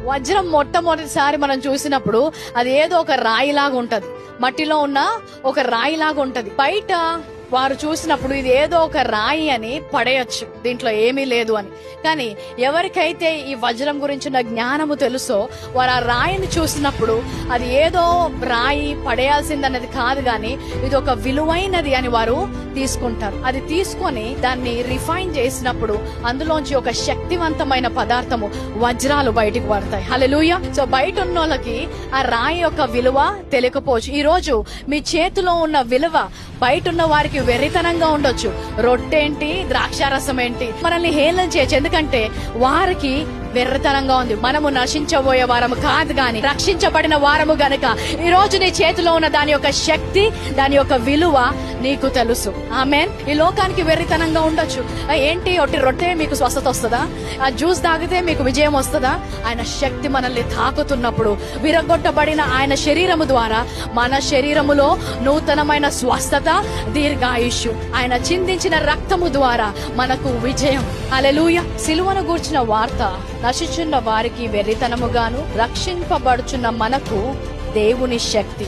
వజ్రం మొట్టమొదటిసారి మనం చూసినప్పుడు అది ఏదో ఒక రాయిలాగా ఉంటది, మట్టిలో ఉన్న ఒక రాయిలాగా ఉంటది. బయట వారు చూసినప్పుడు ఇది ఏదో ఒక రాయి అని పడేయచ్చు, దీంట్లో ఏమీ లేదు అని. కానీ ఎవరికైతే ఈ వజ్రం గురించిన జ్ఞానము తెలుసో వారు ఆ రాయిని చూసినప్పుడు అది ఏదో రాయి పడేయాల్సిందన్నది కాదు, కానీ ఇది ఒక విలువైనది అని వారు తీసుకుంటారు. అది తీసుకొని దాన్ని రిఫైన్ చేసినప్పుడు అందులోంచి ఒక శక్తివంతమైన పదార్థము వజ్రాలు బయటికి పడతాయి. హల్లెలూయా. సో బయట ఉన్న వాళ్ళకి ఆ రాయి యొక్క విలువ తెలియకపోవచ్చు. ఈ రోజు మీ చేతిలో ఉన్న విలువ బయట ఉన్న వారికి వెర్రితనంగా ఉండొచ్చు. రొట్టేంటి, ద్రాక్షారసం ఏంటి, మనల్ని హేళన చేయొచ్చు. ఎందుకంటే వారికి వెర్రితనంగా ఉంది. మనము నశించబోయే వారము కాదు, గాని రక్షించబడిన వారము గనుక ఈ రోజు నీ చేతిలో ఉన్న దాని యొక్క శక్తి, దాని యొక్క విలువ నీకు తెలుసు. ఆమేన్. ఈ లోకానికి వెర్రితనంగా ఉండొచ్చు. ఏంటి ఒట్టి రొట్టె మీకు స్వస్థత వస్తుందా, ఆ జ్యూస్ తాగితే మీకు విజయం వస్తుందా? ఆయన శక్తి మనల్ని తాకుతున్నప్పుడు విరగొట్టబడిన ఆయన శరీరము ద్వారా మన శరీరములో నూతనమైన స్వస్థత, దీర్ఘాయుష్, ఆయన చిందించిన రక్తము ద్వారా మనకు విజయం. హల్లెలూయా. సిలువను గూర్చిన వార్త నశించున్న వారికి వెర్రితనముగాను, రక్షింపబడుచున్న మనకు దేవుని శక్తి.